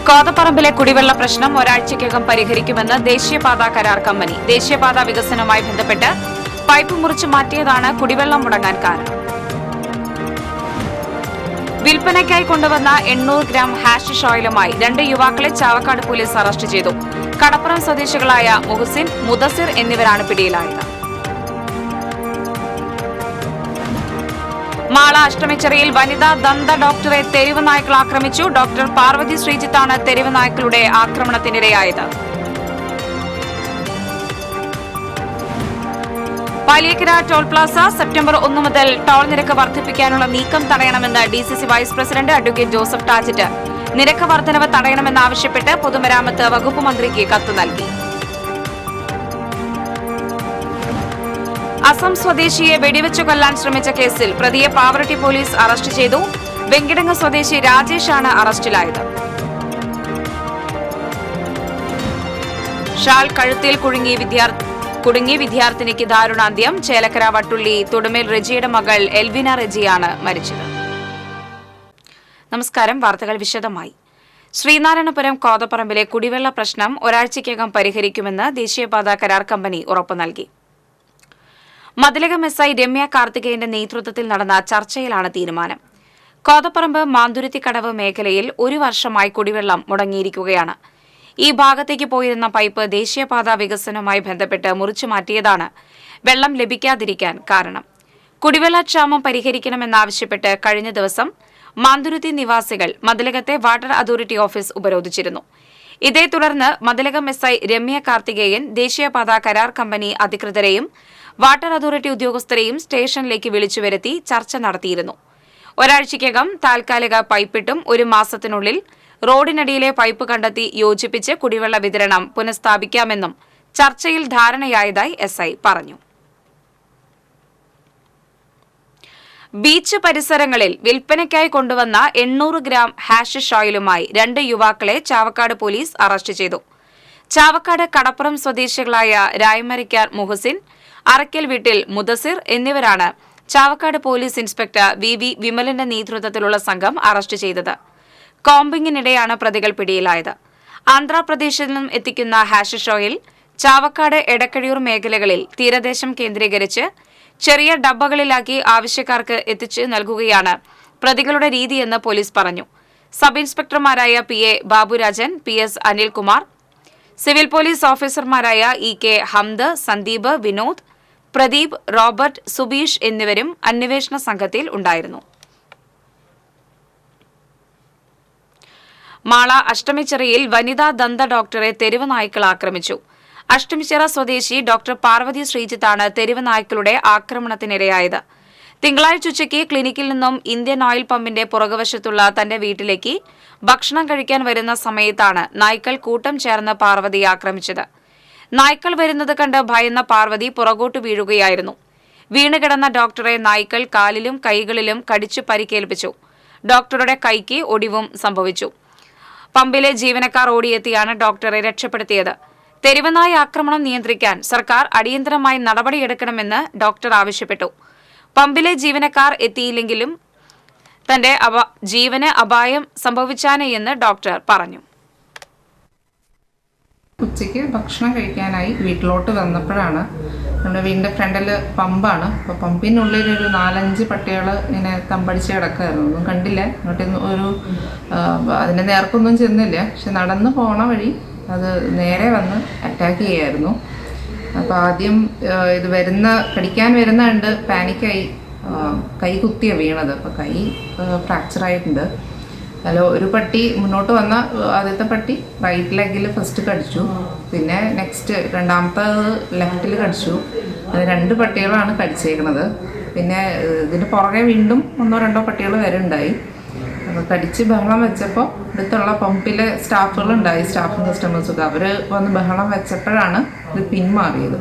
കോതപ്പറമ്പിലെ കുടിവെള്ള പ്രശ്നം ഒരാഴ്ചയ്ക്കകം പരിഹരിക്കുമെന്ന് ദേശീയപാത കരാർ കമ്പനി. ദേശീയപാത വികസനവുമായി ബന്ധപ്പെട്ട് പൈപ്പ് മുറിച്ചു മാറ്റിയതാണ് കുടിവെള്ളം മുടങ്ങാൻ കാരണം. വിൽപ്പനയ്ക്കായി കൊണ്ടുവന്ന 800 ഗ്രാം ഹാഷിഷ് ഓയിലുമായി 2 യുവാക്കളെ ചാവക്കാട് പോലീസ് അറസ്റ്റ് ചെയ്തു. കടപ്പുറം സ്വദേശികളായ മുഹസിൻ, മുദസിർ എന്നിവരാണ് പിടിയിലായത്. മാള അഷ്ടമിച്ചിറയിൽ വനിതാ ദന്ത ഡോക്ടറെ തെരുവ് നായ്ക്കൾ ആക്രമിച്ചു. ഡോക്ടർ പാർവതി ശ്രീജിത്താണ് തെരുവ് നായ്ക്കളുടെ ആക്രമണത്തിനിരയായത്. പാലിയേക്കര ടോൾ പ്ലാസ സെപ്റ്റംബർ 1 മുതൽ ടോൾ നിരക്ക് വർദ്ധിപ്പിക്കാനുള്ള നീക്കം തടയണമെന്ന് DCC vice president advocate Joseph Tajet നിരക്ക് വർധനവ് തടയണമെന്നാവശ്യപ്പെട്ട് പൊതുമരാമത്ത് വകുപ്പ് മന്ത്രിക്ക് കത്ത് നൽകി. അസം സ്വദേശിയെ വെടിവെച്ചു കൊല്ലാൻ ശ്രമിച്ച കേസിൽ പ്രതിയെ പാവറട്ടി പോലീസ് അറസ്റ്റ് ചെയ്തു. വെങ്കിടങ്ങ് സ്വദേശി രാജേഷാണ് അറസ്റ്റിലായത്. ഷാൾ കഴുത്തിൽ കുടുങ്ങി വിദ്യാർത്ഥിനിക്ക് ദാരുണാന്ത്യം. ചേലക്കര വട്ടുള്ളി തൊടുമേൽ റെജിയുടെ മകൾ എൽവിന റെജിയാണ് മരിച്ചത്. നമസ്കാരം. വാർത്തകൾ വിശദമായി. ശ്രീനാരായണപുരം കോതപ്പറമ്പിലെ കുടിവെള്ള പ്രശ്നം ഒരാഴ്ചയ്ക്കകം പരിഹരിക്കുമെന്ന് ദേശീയപാത കരാർ കമ്പനി ഉറപ്പു നൽകി. മതിലകം SI രമ്യ കാർത്തികേയന്റെ നേതൃത്വത്തിൽ നടന്ന ചർച്ചയിലാണ് തീരുമാനം. കോതപ്പറമ്പ് മാന്തുരുത്തിക്കടവ് മേഖലയിൽ 1 വർഷമായി കുടിവെള്ളം മുടങ്ങിയിരിക്കുകയാണ്. ഈ ഭാഗത്തേക്ക് പോയിരുന്ന പൈപ്പ് ദേശീയപാത വികസനവുമായി ബന്ധപ്പെട്ട് മുറിച്ചു മാറ്റിയതാണ് വെള്ളം ലഭിക്കാതിരിക്കാൻ കാരണം. കുടിവെള്ളക്ഷാമം പരിഹരിക്കണമെന്നാവശ്യപ്പെട്ട് കഴിഞ്ഞ ദിവസം മാന്തുരുത്തി നിവാസികൾ മതിലകത്തെ വാട്ടർ അതോറിറ്റി ഓഫീസ് ഉപരോധിച്ചിരുന്നു. ഇതേ തുടർന്ന് മതിലകം SI രമ്യ കാർത്തികേയൻ ദേശീയപാത കരാർ കമ്പനി അധികൃതരെയും വാട്ടർ അതോറിറ്റി ഉദ്യോഗസ്ഥരെയും സ്റ്റേഷനിലേക്ക് വിളിച്ചുവരുത്തി ചർച്ച നടത്തിയിരുന്നു. ഒരാഴ്ചയ്ക്കകം താൽക്കാലിക പൈപ്പിട്ടും 1 മാസത്തിനുള്ളിൽ റോഡിനടിയിലെ പൈപ്പ് കണ്ടെത്തി യോജിപ്പിച്ച് കുടിവെള്ള വിതരണം പുനഃസ്ഥാപിക്കാമെന്നും ചർച്ചയിൽ ധാരണയായതായി SI പറഞ്ഞു. ബീച്ച് പരിസരങ്ങളിൽ വിൽപ്പനയ്ക്കായി കൊണ്ടുവന്ന 800 ഗ്രാം ഹാഷിഷ് ഓയിലുമായി 2 യുവാക്കളെ ചാവക്കാട് പോലീസ് അറസ്റ്റ് ചെയ്തു. ചാവക്കാട് കടപ്പുറം സ്വദേശികളായ രായമരിക്കാർ മുഹസിൻ, അറക്കൽ വീട്ടിൽ മുദസിർ എന്നിവരാണ് ചാവക്കാട് പോലീസ് ഇൻസ്പെക്ടർ VV വിമലന്റെ നേതൃത്വത്തിലുള്ള സംഘം അറസ്റ്റ് ചെയ്തത്. കോമ്പിങ്ങിനിടെയാണ് പ്രതികൾ പിടിയിലായത്. ആന്ധ്രാപ്രദേശിൽ നിന്നും എത്തിക്കുന്ന ഹാഷിഷ് ഓയിൽ ചാവക്കാട് എടക്കഴിയൂർ മേഖലകളിൽ തീരദേശം കേന്ദ്രീകരിച്ച് ചെറിയ ഡബ്ബകളിലാക്കി ആവശ്യക്കാർക്ക് എത്തിച്ചു നൽകുകയാണ് പ്രതികളുടെ രീതിയെന്ന് പോലീസ് പറഞ്ഞു. സബ് ഇൻസ്പെക്ടർമാരായ PA Baburajan, PS Anilkumar, civil police ഓഫീസർമാരായ EK ഹംദ്, സന്ദീപ്, വിനോദ്, പ്രദീപ്, റോബർട്ട്, സുബീഷ് എന്നിവരും അന്വേഷണ സംഘത്തിൽ ഉണ്ടായിരുന്നു. മാള അഷ്ടമിച്ചിറയിൽ വനിതാ ദന്ത ഡോക്ടറെ തെരുവ് നായ്ക്കൾ ആക്രമിച്ചു. അഷ്ടമിച്ചിറ സ്വദേശി ഡോക്ടർ പാർവതി ശ്രീജിത്താണ് തെരുവ് നായ്ക്കളുടെ ആക്രമണത്തിനിരയായത്. തിങ്കളാഴ്ച ഉച്ചയ്ക്ക് ക്ലിനിക്കിൽ നിന്നും ഇന്ത്യൻ ഓയിൽ പമ്പിന്റെ പുറകുവശത്തുള്ള തന്റെ വീട്ടിലേക്ക് ഭക്ഷണം കഴിക്കാൻ വരുന്ന സമയത്താണ് നായ്ക്കൾ കൂട്ടം ചേർന്ന് പാർവതിയെ ആക്രമിച്ചത്. നായ്ക്കൾ വരുന്നത് കണ്ട് ഭയന്ന പാർവതി പുറകോട്ട് വീഴുകയായിരുന്നു. വീണുകിടന്ന ഡോക്ടറെ നായ്ക്കൾ കാലിലും കൈകളിലും കടിച്ചു പരിക്കേൽപ്പിച്ചു. ഡോക്ടറുടെ കൈക്ക് ഒടിവും സംഭവിച്ചു. പമ്പിലെ ജീവനക്കാർ ഓടിയെത്തിയാണ് ഡോക്ടറെ രക്ഷപ്പെടുത്തിയത്. തെരുവുനായ ആക്രമണം നിയന്ത്രിക്കാൻ സർക്കാർ അടിയന്തരമായി നടപടിയെടുക്കണമെന്ന് ഡോക്ടർ ആവശ്യപ്പെട്ടു. പമ്പിലെ ജീവനക്കാർ എത്തിയില്ലെങ്കിലും തന്റെ ജീവന് അപായം സംഭവിച്ചാനെന്ന് ഡോക്ടർ പറഞ്ഞു. ഉച്ചയ്ക്ക് ഭക്ഷണം കഴിക്കാനായി വീട്ടിലോട്ട് വന്നപ്പോഴാണ് നമ്മുടെ വീടിൻ്റെ ഫ്രണ്ടിൽ പമ്പാണ്. അപ്പോൾ പമ്പിനുള്ളിൽ ഒരു 4-5 പട്ടികൾ ഇങ്ങനെ തമ്പടിച്ച് കിടക്കുമായിരുന്നു. ഒന്നും കണ്ടില്ല, അങ്ങോട്ടൊന്നും അതിൻ്റെ നേർക്കൊന്നും ചെന്നില്ല. പക്ഷെ നടന്നു പോണ വഴി അത് നേരെ വന്ന് അറ്റാക്ക് ചെയ്യായിരുന്നു. അപ്പോൾ ആദ്യം ഇത് കടിക്കാൻ വരുന്ന കണ്ട് പാനിക്കായി കൈ കുത്തിയാണ് വീണത്. അപ്പോൾ കൈ ഫ്രാക്ചറായിട്ടുണ്ട്. ഒരു പട്ടി മുന്നോട്ട് വന്ന ആദ്യത്തെ പട്ടി റൈറ്റ് ലെഗിൽ ഫസ്റ്റ് കടിച്ചു. പിന്നെ നെക്സ്റ്റ് രണ്ടാമത്തത് ലെഫ്റ്റിൽ കടിച്ചു. അത് 2 പട്ടികളാണ് കടിച്ചേക്കണത്. പിന്നെ ഇതിന് പുറകെ വീണ്ടും 1-2 പട്ടികൾ വരെ ഉണ്ടായി. അപ്പോൾ കടിച്ച് ബഹളം വെച്ചപ്പോൾ അടുത്തുള്ള പമ്പിലെ സ്റ്റാഫുകളുണ്ടായി, സ്റ്റാഫും കസ്റ്റമേഴ്സൊക്കെ. അവർ വന്ന് ബഹളം വെച്ചപ്പോഴാണ് ഇത് പിന്മാറിയത്.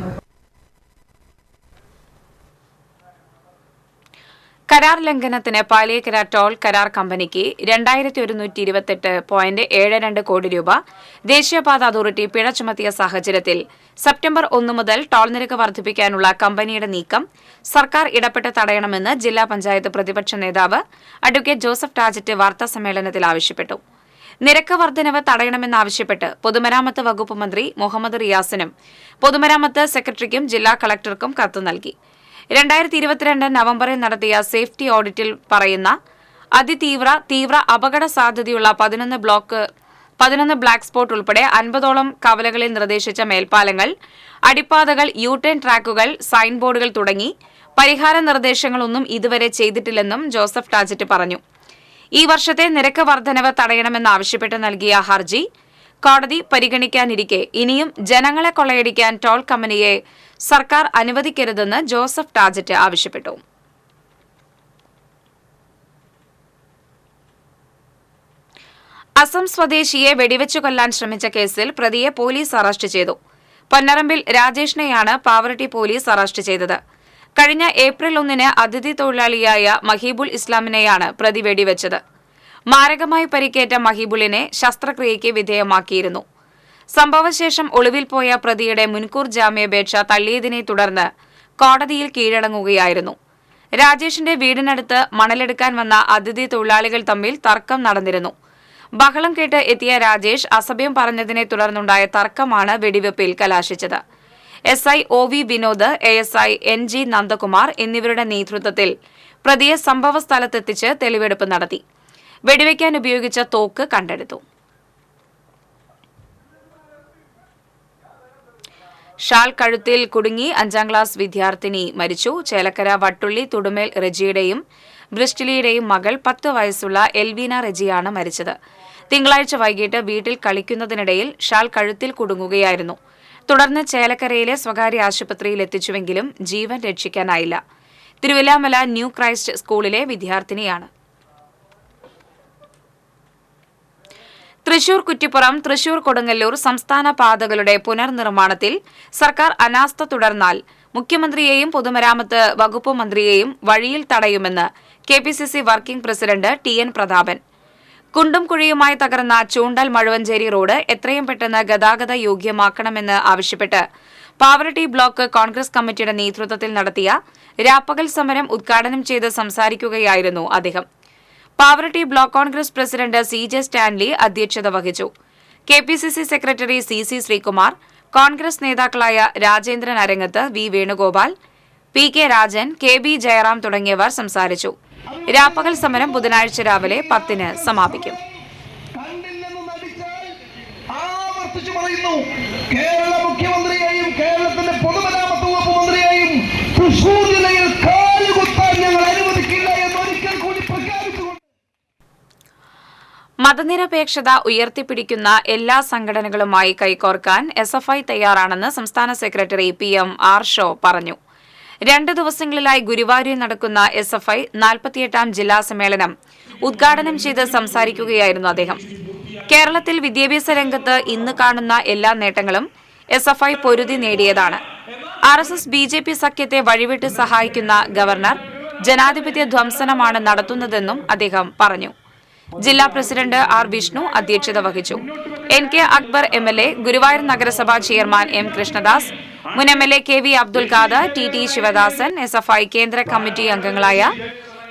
കരാർ ലംഘനത്തിന് പാലിയേക്കര ടോൾ കരാർ കമ്പനിക്ക് 2128.72 കോടി രൂപ ദേശീയപാത അതോറിറ്റി പിഴ ചുമത്തിയ സാഹചര്യത്തിൽ സെപ്റ്റംബർ 1 മുതൽ ടോൾ നിരക്ക് വർദ്ധിപ്പിക്കാനുള്ള കമ്പനിയുടെ നീക്കം സർക്കാർ ഇടപെട്ട് തടയണമെന്ന് ജില്ലാ പഞ്ചായത്ത് പ്രതിപക്ഷ നേതാവ് അഡ്വക്കേറ്റ് ജോസഫ് ടാജറ്റ് വാർത്താസമ്മേളനത്തിൽ ആവശ്യപ്പെട്ടു. നിരക്ക് വർധനവ് തടയണമെന്നാവശ്യപ്പെട്ട് പൊതുമരാമത്ത് വകുപ്പ് മന്ത്രി മുഹമ്മദ് റിയാസിനും പൊതുമരാമത്ത് സെക്രട്ടറിക്കും ജില്ലാ കളക്ടർക്കും കത്ത് നൽകി. 2022 നവംബറിൽ നടത്തിയ സേഫ്റ്റി ഓഡിറ്റിൽ പറയുന്ന തീവ്ര അപകട സാധ്യതയുള്ള 11 ബ്ലാക്ക് സ്പോട്ട് ഉൾപ്പെടെ 50ഓളം കവലകളിൽ നിർദ്ദേശിച്ച മേൽപ്പാലങ്ങൾ, അടിപ്പാതകൾ, യു-ടേൺ ട്രാക്കുകൾ, സൈൻ ബോർഡുകൾ തുടങ്ങി പരിഹാര നിർദ്ദേശങ്ങളൊന്നും ഇതുവരെ ചെയ്തിട്ടില്ലെന്നും ജോസഫ് ടാജറ്റ് പറഞ്ഞു. ഈ വർഷത്തെ നിരക്ക് വർധനവ് തടയണമെന്നാവശ്യപ്പെട്ട് നൽകിയ ഹർജി കോടതി പരിഗണിക്കാനിരിക്കെ ഇനിയും ജനങ്ങളെ കൊള്ളയടിക്കാൻ ടോൾ കമ്പനിയെ സർക്കാർ അനുവദിക്കരുതെന്ന് ജോസഫ് ടാജറ്റ് ആവശ്യപ്പെട്ടു. അസം സ്വദേശിയെ വെടിവെച്ചു കൊല്ലാൻ ശ്രമിച്ച കേസിൽ പ്രതിയെ പോലീസ് അറസ്റ്റ് ചെയ്തു. പൊന്നറമ്പിൽ രാജേഷിനെയാണ് പാവറട്ടി പോലീസ് അറസ്റ്റ് ചെയ്തത്. കഴിഞ്ഞ ഏപ്രിൽ 1 അതിഥി തൊഴിലാളിയായ മഹീബുൽ ഇസ്ലാമിനെയാണ് പ്രതി വെടിവെച്ചത്. മാരകമായി പരിക്കേറ്റ മഹീബുലിനെ ശസ്ത്രക്രിയയ്ക്ക് വിധേയമാക്കിയിരുന്നു. സംഭവശേഷം ഒളിവിൽ പോയ പ്രതിയുടെ മുൻകൂർ ജാമ്യാപേക്ഷ തള്ളിയതിനെ തുടർന്ന് കോടതിയിൽ കീഴടങ്ങുകയായിരുന്നു. രാജേഷിന്റെ വീടിനടുത്ത് മണലെടുക്കാൻ വന്ന അതിഥി തൊഴിലാളികൾ തമ്മിൽ തർക്കം നടന്നിരുന്നു. ബഹളം കേട്ട് എത്തിയ രാജേഷ് അസഭ്യം പറഞ്ഞതിനെ തുടർന്നുണ്ടായ തർക്കമാണ് വെടിവെപ്പിൽ കലാശിച്ചത്. SI OV Vinod, ASI NG Nandakumar എന്നിവരുടെ നേതൃത്വത്തിൽ പ്രതിയെ സംഭവസ്ഥലത്തെത്തിച്ച് തെളിവെടുപ്പ് നടത്തി. വെടിവെക്കാൻ ഉപയോഗിച്ച തോക്ക് കണ്ടെടുത്തു. ഷാൾ കഴുത്തിൽ കുടുങ്ങി 5ാം ക്ലാസ് വിദ്യാർത്ഥിനി മരിച്ചു. ചേലക്കര വട്ടുള്ളി തുടുമേൽ റെജിയുടെയും ബ്രിസ്റ്റിലിയുടെയും മകൾ 10 വയസ്സുള്ള എൽവീന റെജിയാണ് മരിച്ചത്. തിങ്കളാഴ്ച വൈകിട്ട് വീട്ടിൽ കളിക്കുന്നതിനിടയിൽ ഷാൾ കഴുത്തിൽ കുടുങ്ങുകയായിരുന്നു. തുടർന്ന് ചേലക്കരയിലെ സ്വകാര്യ ആശുപത്രിയിൽ എത്തിച്ചുവെങ്കിലും ജീവൻ രക്ഷിക്കാനായില്ല. തിരുവില്ലാമല ന്യൂ ക്രൈസ്റ്റ് സ്കൂളിലെ വിദ്യാർത്ഥിനിയാണ്. തൃശൂർ കുറ്റിപ്പുറം, തൃശൂർ കൊടുങ്ങല്ലൂർ സംസ്ഥാന പാതകളുടെ പുനർനിർമ്മാണത്തിൽ സർക്കാർ അനാസ്ഥ തുടർന്നാൽ മുഖ്യമന്ത്രിയെയും പൊതുമരാമത്ത് വകുപ്പ് മന്ത്രിയെയും വഴിയിൽ തടയുമെന്ന് KPCC working president TN Prathapan. കുണ്ടും കുഴിയുമായി തകർന്ന ചൂണ്ടൽ മഴുവഞ്ചേരി റോഡ് എത്രയും പെട്ടെന്ന് ഗതാഗത യോഗ്യമാക്കണമെന്ന് ആവശ്യപ്പെട്ട് പാവറട്ടി ബ്ലോക്ക് കോൺഗ്രസ് കമ്മിറ്റിയുടെ നേതൃത്വത്തിൽ നടത്തിയ രാപ്പകൽ സമരം ഉദ്ഘാടനം ചെയ്ത് സംസാരിക്കുകയായിരുന്നു അദ്ദേഹം. Pavaratty block Congress president CJ Stanley അധ്യക്ഷത വഹിച്ചു. KPCC secretary CC Sreekumar, Congress നേതാക്കളായ രാജേന്ദ്രൻ അരങ്ങത്ത്, V Venugopal, PK Rajan, KB Jayaram തുടങ്ങിയവർ സംസാരിച്ചു. രാപ്പകൽ സമരം ബുധനാഴ്ച രാവിലെ 10-ന് സമാപിക്കും. കേരള മുഖ്യമന്ത്രിയെയും കേരളത്തിന്റെ പൊതുമരാമത്ത് വകുപ്പ് മന്ത്രിയെയും തൃശൂർ ജില്ലയിൽ കാലുകുത്താൻ ഞങ്ങൾ അനുവദിക്കില്ല എന്നൊരിക്കൽ കൂടി പ്രഖ്യാപിച്ചുകൊണ്ട് മതനിരപേക്ഷത ഉയർത്തിപ്പിടിക്കുന്ന എല്ലാ സംഘടനകളുമായി കൈകോർക്കാൻ SFI തയ്യാറാണെന്ന് സംസ്ഥാന സെക്രട്ടറി PM R ഷോ പറഞ്ഞു. 2 ദിവസങ്ങളിലായി ഗുരുവായൂരിൽ നടക്കുന്ന SFI 48ാം ജില്ലാ സമ്മേളനം ഉദ്ഘാടനം ചെയ്ത് സംസാരിക്കുകയായിരുന്നു അദ്ദേഹം. കേരളത്തിൽ വിദ്യാഭ്യാസ രംഗത്ത് ഇന്ന് കാണുന്ന എല്ലാ നേട്ടങ്ങളും SFI പൊരുതി നേടിയതാണ്. RSS BJP സഖ്യത്തെ വഴിവിട്ട് സഹായിക്കുന്ന ഗവർണർ ജനാധിപത്യ ധ്വംസനമാണ് നടത്തുന്നതെന്നും അദ്ദേഹം പറഞ്ഞു. ജില്ലാ പ്രസിഡന്റ് R വിഷ്ണു അധ്യക്ഷത വഹിച്ചു. NK അക്ബർ MLA, ഗുരുവായൂർ നഗരസഭാ ചെയർമാൻ M കൃഷ്ണദാസ്, മുൻ MLA KV Abdul Khader, TT Sivadasan, SFI കേന്ദ്ര കമ്മിറ്റി അംഗങ്ങളായ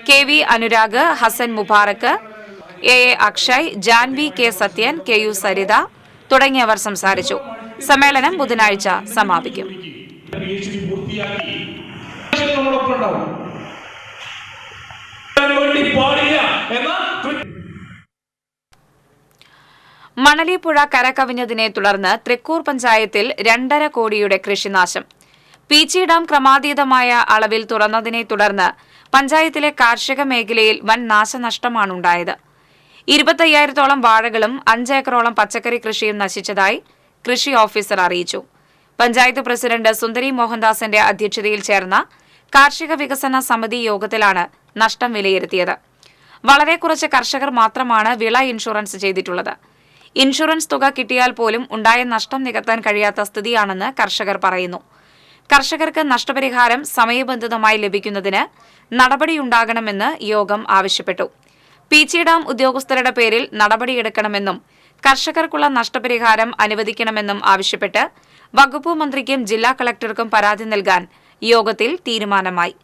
KV Anurag, Hasan Mubarak, AA Akshay, Janvi K Sathyan, KU Saritha തുടങ്ങിയവർ സംസാരിച്ചു. സമ്മേളനം ബുധനാഴ്ച സമാപിക്കും. മണലിപ്പുഴ കരകവിഞ്ഞതിനെ തുടർന്ന് തൃക്കൂർ പഞ്ചായത്തിൽ 2.5 കോടിയുടെ കൃഷിനാശം. പീച്ചി ഡാം ക്രമാതീതമായ അളവിൽ തുറന്നതിനെ തുടർന്ന് പഞ്ചായത്തിലെ കാർഷിക മേഖലയിൽ വൻ നാശനഷ്ടമാണുണ്ടായത്. 25,000-ഓളം വാഴകളും 5 ഏക്കറോളം പച്ചക്കറി കൃഷിയും നശിച്ചതായി കൃഷി ഓഫീസർ അറിയിച്ചു. പഞ്ചായത്ത് പ്രസിഡന്റ് സുന്ദരി മോഹൻദാസിന്റെ അധ്യക്ഷതയിൽ ചേർന്ന കാർഷിക വികസന സമിതി യോഗത്തിലാണ് നഷ്ടം വിലയിരുത്തിയത്. വളരെ കുറച്ച് കർഷകർ മാത്രമാണ് വിള ഇൻഷുറൻസ് ചെയ്തിട്ടുള്ളത്. ഇൻഷുറൻസ് തുക കിട്ടിയാൽ പോലും ഉണ്ടായ നഷ്ടം നികത്താൻ കഴിയാത്ത സ്ഥിതിയാണെന്ന് കർഷകർ പറയുന്നു. കർഷകർക്ക് നഷ്ടപരിഹാരം സമയബന്ധിതമായി ലഭിക്കുന്നതിന് നടപടിയുണ്ടാകണമെന്ന് യോഗം ആവശ്യപ്പെട്ടു. പീച്ചി ഡാം ഉദ്യോഗസ്ഥരുടെ പേരിൽ നടപടിയെടുക്കണമെന്നും കർഷകർക്കുള്ള നഷ്ടപരിഹാരം അനുവദിക്കണമെന്നും ആവശ്യപ്പെട്ട് വകുപ്പ് മന്ത്രിക്കും ജില്ലാ കളക്ടർക്കും പരാതി നൽകാൻ യോഗത്തിൽ തീരുമാനമായി.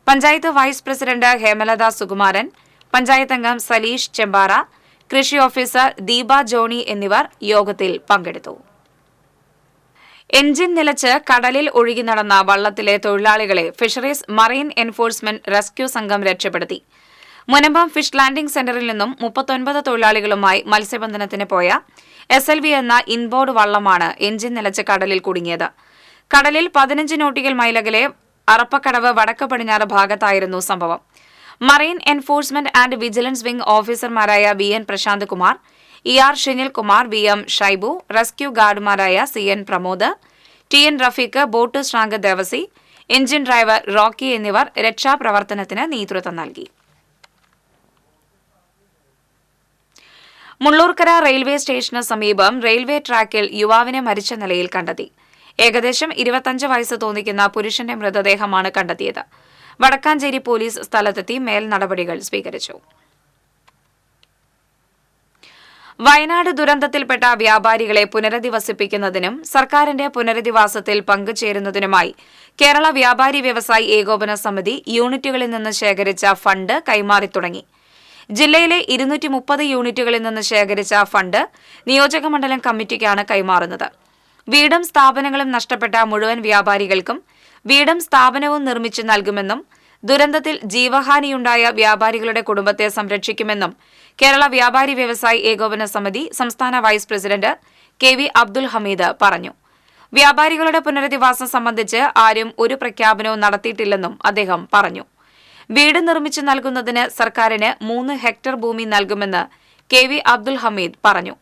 പഞ്ചായത്ത് വൈസ് പ്രസിഡന്റ് ഹേമലത സുകുമാരൻ, പഞ്ചായത്ത് അംഗം സലീഷ് ചെമ്പാറ, കൃഷി ഓഫീസർ ദീപ ജോണി എന്നിവർ യോഗത്തിൽ പങ്കെടുത്തു. എഞ്ചിൻ നിലച്ച് കടലിൽ ഒഴുകി നടന്ന വള്ളത്തിലെ തൊഴിലാളികളെ ഫിഷറീസ് മറൈൻ എൻഫോഴ്സ്മെന്റ് റെസ്ക്യൂ സംഘം രക്ഷപ്പെടുത്തി. മുനമ്പം ഫിഷ് ലാൻഡിംഗ് സെന്ററിൽ നിന്നും 39 തൊഴിലാളികളുമായി മത്സ്യബന്ധനത്തിന് പോയ SLV എന്ന ഇൻബോർഡ് വള്ളമാണ് എഞ്ചിൻ നിലച്ച് കടലിൽ കുടുങ്ങിയത്. കടലിൽ 15 നോട്ടിക്കൽ മൈലകലെ അറപ്പക്കടവ് വടക്ക് പടിഞ്ഞാറ് ഭാഗത്തായിരുന്നു സംഭവം. Marine enforcement and vigilance wing ഓഫീസർമാരായ VN Prasanth Kumar, ER Shinil Kumar, VM Shaibu, rescue ഗാർഡുമാരായ CN Pramod, TN Rafeeq, boat ശ്രാങ്ക് ദേവസി, എഞ്ചിൻ ഡ്രൈവർ റോക്കി എന്നിവർ രക്ഷാപ്രവർത്തനത്തിന് നേതൃത്വം നൽകി. മുള്ളൂർക്കര റെയിൽവേ സ്റ്റേഷന് സമീപം റെയിൽവേ ട്രാക്കിൽ യുവാവിനെ മരിച്ച നിലയിൽ കണ്ടെത്തി. ഏകദേശം 25 വയസ്സ് തോന്നിക്കുന്ന പുരുഷന്റെ മൃതദേഹമാണ് കണ്ടെത്തിയത്. വടക്കാഞ്ചേരി പോലീസ് സ്ഥലത്തെത്തി മേൽ നടപടികൾ സ്വീകരിച്ചു. വയനാട് ദുരന്തത്തിൽപ്പെട്ട വ്യാപാരികളെ പുനരധിവസിപ്പിക്കുന്നതിനും സർക്കാരിന്റെ പുനരധിവാസത്തിൽ പങ്കുചേരുന്നതിനുമായി കേരള വ്യാപാരി വ്യവസായി ഏകോപന സമിതി യൂണിറ്റുകളിൽ നിന്ന് ശേഖരിച്ച ഫണ്ട് കൈമാറി തുടങ്ങി. ജില്ലയിലെ 230 യൂണിറ്റുകളിൽ നിന്ന് ശേഖരിച്ച ഫണ്ട് നിയോജകമണ്ഡലം കമ്മിറ്റിക്കാണ് കൈമാറുന്നത്. വീടും സ്ഥാപനങ്ങളും നഷ്ടപ്പെട്ട മുഴുവൻ വ്യാപാരികൾക്കും വീടും സ്ഥാപനവും നിർമ്മിച്ചു നൽകുമെന്നും ദുരന്തത്തിൽ ജീവഹാനിയുണ്ടായ വ്യാപാരികളുടെ കുടുംബത്തെ സംരക്ഷിക്കുമെന്നും കേരള വ്യാപാരി വ്യവസായി ഏകോപന സമിതി സംസ്ഥാന vice president KV Abdul Hameed പറഞ്ഞു. വ്യാപാരികളുടെ പുനരധിവാസം സംബന്ധിച്ച് ആരും ഒരു പ്രഖ്യാപനവും നടത്തിയിട്ടില്ലെന്നും അദ്ദേഹം പറഞ്ഞു. വീട് നിർമ്മിച്ചു നൽകുന്നതിന് സർക്കാരിന് 3 ഹെക്ടർ ഭൂമി നൽകുമെന്ന് KV അബ്ദുൽ ഹമീദ് പറഞ്ഞു.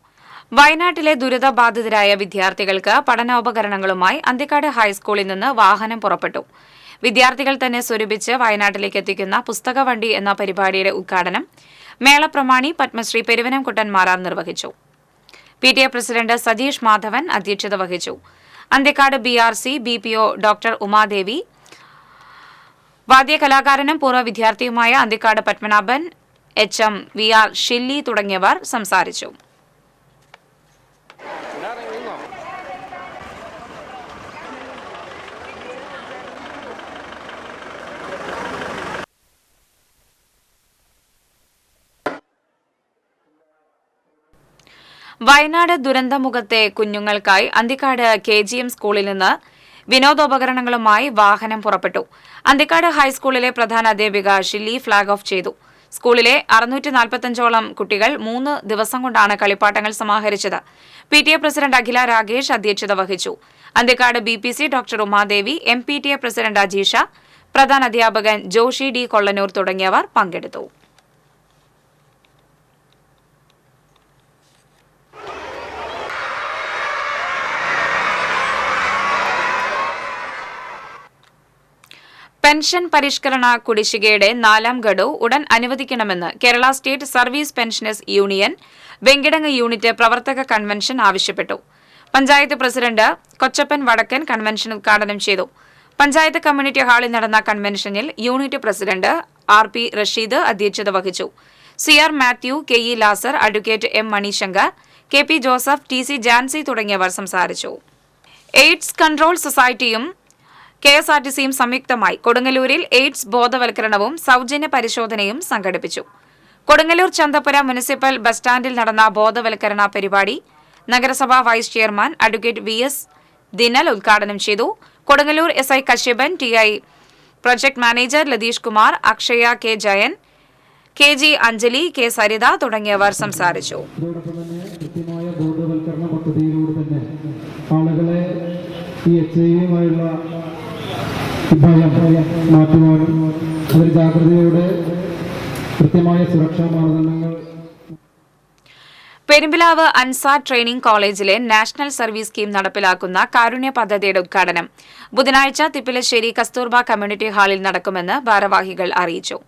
വയനാട്ടിലെ ദുരിതബാധിതരായ വിദ്യാർത്ഥികൾക്ക് പഠനോപകരണങ്ങളുമായി അന്തിക്കാട് ഹൈസ്കൂളിൽ നിന്ന് വാഹനം പുറപ്പെട്ടു. വിദ്യാർത്ഥികൾ തന്നെ സ്വരൂപിച്ച് വയനാട്ടിലേക്ക് എത്തിക്കുന്ന പുസ്തകവണ്ടി എന്ന പരിപാടിയുടെ ഉദ്ഘാടനം മേളപ്രമാണി പത്മശ്രീ പെരുവനംകുട്ടൻ മാരാർ നിർവഹിച്ചു. PTA പ്രസിഡന്റ് സതീഷ് മാധവൻ അധ്യക്ഷത വഹിച്ചു. Anthikad BRC BPO doctor Umadevi, വാദ്യകലാകാരനും പൂർവ്വ വിദ്യാർത്ഥിയുമായ അന്തിക്കാട് പത്മനാഭൻ, HM VR ഷില്ലി തുടങ്ങിയവർ സംസാരിച്ചു. വയനാട് ദുരന്തമുഖത്തെ കുഞ്ഞുങ്ങൾക്കായി അന്തിക്കാട് KGM സ്കൂളിൽ നിന്ന് വിനോദോപകരണങ്ങളുമായി വാഹനം പുറപ്പെട്ടു. അന്തിക്കാട് ഹൈസ്കൂളിലെ പ്രധാന അധ്യാപിക ഷില്ലി ഫ്ളാഗ് ഓഫ് ചെയ്തു. സ്കൂളിലെ 645ഓളം കുട്ടികൾ 3 ദിവസം കൊണ്ടാണ് കളിപ്പാട്ടങ്ങൾ സമാഹരിച്ചത്. PTA പ്രസിഡന്റ് അഖില രാഗേഷ് അധ്യക്ഷത വഹിച്ചു. Anthikad BPC doctor Umadevi, MPTA president Ajeesha, പ്രധാന അധ്യാപകൻ ജോഷി D കൊള്ളനൂർ തുടങ്ങിയവർ പങ്കെടുത്തു. പെൻഷൻ പരിഷ്കരണ കുടിശ്ശികയുടെ 4ാം ഗഡു ഉടൻ അനുവദിക്കണമെന്ന് Kerala state service pensioners union Venkitangu unit പ്രവർത്തക കൺവെൻഷൻ ആവശ്യപ്പെട്ടു. പഞ്ചായത്ത് പ്രസിഡന്റ് കൊച്ചപ്പൻ വടക്കൻ കൺവെൻഷൻ ഉദ്ഘാടനം ചെയ്തു. പഞ്ചായത്ത് കമ്മ്യൂണിറ്റി ഹാളിൽ നടന്ന കൺവെൻഷനിൽ യൂണിറ്റ് പ്രസിഡന്റ് RP റഷീദ് അധ്യക്ഷത വഹിച്ചു. CR Mathew, KE Lazar, advocate M Manishankar, KP Joseph, TC Jancy തുടങ്ങിയവർ സംസാരിച്ചു. എയ്ഡ്സ് കൺട്രോൾ സൊസൈറ്റിയും KSRTCയും സംയുക്തമായി കൊടുങ്ങല്ലൂരിൽ എയ്ഡ്സ് ബോധവൽക്കരണവും സൗജന്യ പരിശോധനയും സംഘടിപ്പിച്ചു. കൊടുങ്ങല്ലൂർ ചന്തപ്പുര മുനിസിപ്പൽ ബസ് സ്റ്റാൻഡിൽ നടന്ന ബോധവൽക്കരണ പരിപാടി നഗരസഭാ vice chairman advocate VS Dinal ഉദ്ഘാടനം ചെയ്തു. Kodungallur SI Kashyapan, TI project manager Latheesh Kumar, Akshaya K Jayan, KG Anjali, K Saritha തുടങ്ങിയവർ സംസാരിച്ചു. മാറ്റുവാനും അവർ ജാഗ്രതയോടെ കൃത്യമായ സുരക്ഷാ മാനദണ്ഡങ്ങൾ. പെരുമ്പിലാവ് അൻസാർ ട്രെയിനിംഗ് കോളേജിലെ നാഷണൽ സർവീസ് സ്കീം നടപ്പിലാക്കുന്ന കാരുണ്യ പദ്ധതിയുടെ ഉദ്ഘാടനം ബുധനാഴ്ച തിപ്പിലശ്ശേരി കസ്തൂർബ കമ്മ്യൂണിറ്റി ഹാളിൽ നടക്കുമെന്ന് ഭാരവാഹികൾ അറിയിച്ചു.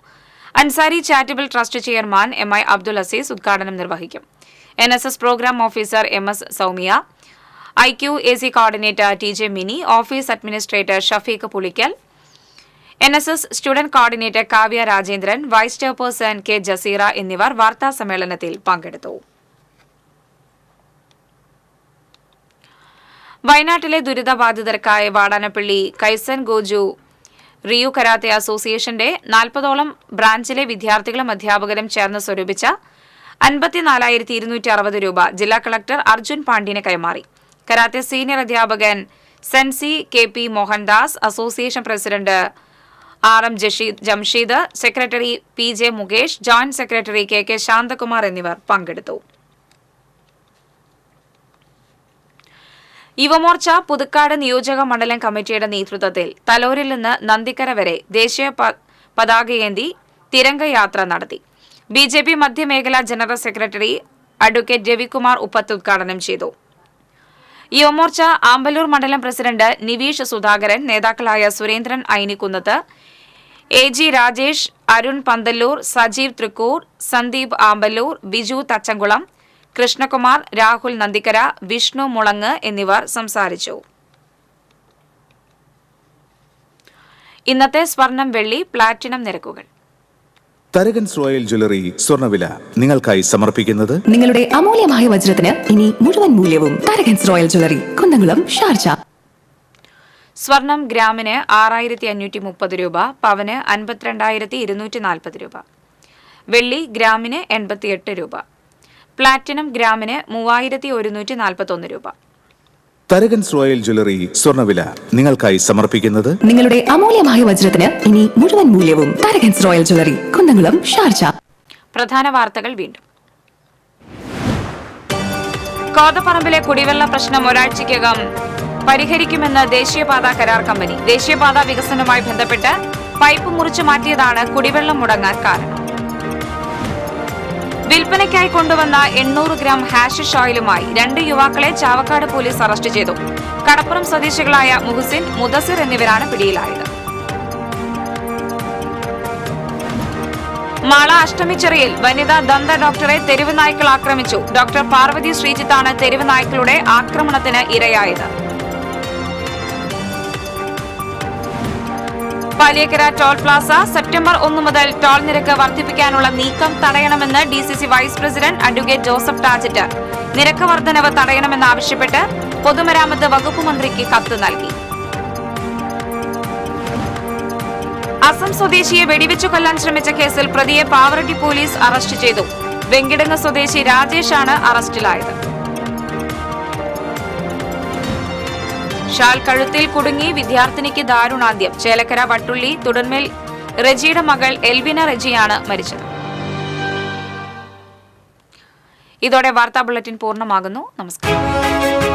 Ansari charitable trust chairman MI Abdul Azeez ഉദ്ഘാടനം നിർവഹിക്കും. NSS programme officer MS Soumya, IQ/AC coordinator TJ Mini, office administrator Shafeeq Pulikkal, NSS student coordinator Kavya Rajendran, vice chairperson K Jaseera എന്നിവർ വാർത്താ സമ്മേളനത്തിൽ പങ്കെടുത്തു. വയനാട്ടിലെ ദുരിതബാധിതർക്കായി Vadanappally Kaizen Goju Ryu karate അസോസിയേഷന്റെ 40ഓളം ബ്രാഞ്ചിലെ വിദ്യാർത്ഥികളും അധ്യാപകരും ചേർന്ന് സ്വരൂപിച്ച 54,260 രൂപ ജില്ലാ കളക്ടർ അർജുൻ പാണ്ഡ്യന് കൈമാറി. കരാത്തെ സീനിയർ അധ്യാപകൻ sensei KP Mohandas, association president RM Jamsheed, secretary PJ Mukesh, joint secretary KK Santhakumar എന്നിവർ പങ്കെടുത്തു. യുവമോർച്ച പുതുക്കാട് നിയോജക മണ്ഡലം കമ്മിറ്റിയുടെ നേതൃത്വത്തിൽ തലോരിൽ നിന്ന് നന്ദിക്കര വരെ ദേശീയ പതാകയേന്തി തിരംഗയാത്ര നടത്തി. BJP മധ്യമേഖലാ general secretary advocate Ravikumar Uppath ഉദ്ഘാടനം ചെയ്തു. യുവമോർച്ച ആമ്പല്ലൂർ മണ്ഡലം പ്രസിഡന്റ് നിവീഷ് സുധാകരൻ, നേതാക്കളായ സുരേന്ദ്രൻ ഐനിക്കുന്നത്ത്, AG രാജേഷ്, അരുൺ പന്തല്ലൂർ, സജീവ് തൃക്കൂർ, സന്ദീപ് ആമ്പല്ലൂർ, ബിജു തച്ചങ്കുളം, കൃഷ്ണകുമാർ, രാഹുൽ നന്ദിക്കര, വിഷ്ണു മുളങ്ങ് എന്നിവർ സംസാരിച്ചു. ഇന്നത്തെ സ്വർണം, വെള്ളി, പ്ലാറ്റിനം നിരക്കുകൾ. തരകൻസ് റോയൽ ജ്വല്ലറി സ്വർണ്ണവില നിങ്ങൾക്കായി സമർപ്പിക്കുന്നത് നിങ്ങളുടെ അമൂല്യമായ വജ്രത്തിന് ഇനി മുഴുവൻ മൂല്യവും Tharakans royal jewellery, Kunnamkulam, Sharjah. സ്വർണം ഗ്രാമിന് 6,530 രൂപ, പവന് 52,240 രൂപ, വെള്ളി ഗ്രാമിന് 88 രൂപ, പ്ലാറ്റിനം ഗ്രാമിന് 3,141 രൂപ. തരകൻസ് റോയൽ ജ്വല്ലറി സ്വർണ്ണവില നിങ്ങൾക്കായി സമർപ്പിക്കുന്നത് നിങ്ങളുടെ അമൂല്യമായ വജ്രത്തിന് ഇനി മുഴുവൻ മൂല്യവും Tharakans royal jewellery, Kunnamkulam, Sharjah. പ്രധാന വാർത്തകൾ വീണ്ടും. കോതപ്പറമ്പിലെ കുടിവെള്ള പ്രശ്നം ഒരാഴ്ചയ്ക്കകം പരിഹരിക്കുമെന്ന് ദേശീയപാത കരാർ കമ്പനി. ദേശീയപാത വികസനവുമായി ബന്ധപ്പെട്ട് പൈപ്പ് മുറിച്ചു മാറ്റിയതാണ് കുടിവെള്ളം മുടങ്ങാൻ കാരണം. വിൽപ്പനയ്ക്കായി കൊണ്ടുവന്ന 800 ഗ്രാം ഹാഷിഷ് ഓയിലുമായി 2 യുവാക്കളെ ചാവക്കാട് പോലീസ് അറസ്റ്റ് ചെയ്തു. കടപ്പുറം സ്വദേശികളായ മുഹസിൻ, മുദസിർ എന്നിവരാണ് പിടിയിലായത്. മാള അഷ്ടമിച്ചിറയിൽ വനിതാ ദന്ത ഡോക്ടറെ തെരുവ് നായ്ക്കൾ ആക്രമിച്ചു. ഡോക്ടർ പാർവതി ശ്രീജിത്താണ് തെരുവ് നായ്ക്കളുടെ ആക്രമണത്തിന് ഇരയായത്. പാലിയേക്കര ടോൾ പ്ലാസ സെപ്റ്റംബർ 1 മുതൽ ടോൾ നിരക്ക് വർദ്ധിപ്പിക്കാനുള്ള നീക്കം തടയണമെന്ന് DCC vice president advocate Joseph Tajet നിരക്ക് വർധനവ് തടയണമെന്നാവശ്യപ്പെട്ട് പൊതുമരാമത്ത് വകുപ്പ് മന്ത്രിക്ക് കത്ത് നൽകി. അസം സ്വദേശിയെ വെടിവെച്ചു കൊല്ലാൻ ശ്രമിച്ച കേസിൽ പ്രതിയെ പാവറട്ടി പോലീസ് അറസ്റ്റ് ചെയ്തു. വെങ്കിടങ്ങ് സ്വദേശി രാജേഷാണ് അറസ്റ്റിലായത്. ഷാൽ കഴുത്തിൽ കുടുങ്ങി വിദ്യാർത്ഥിനിക്ക് ദാരുണാന്ത്യം. ചേലക്കര വട്ടുള്ളി തുടർമേൽ റെജിയുടെ മകൾ എൽവിന റെജിയാണ് മരിച്ചത്. ഇതോടെ വാർത്താ ബുള്ളറ്റിൻ പൂർണ്ണമാകുന്നു. നമസ്കാരം.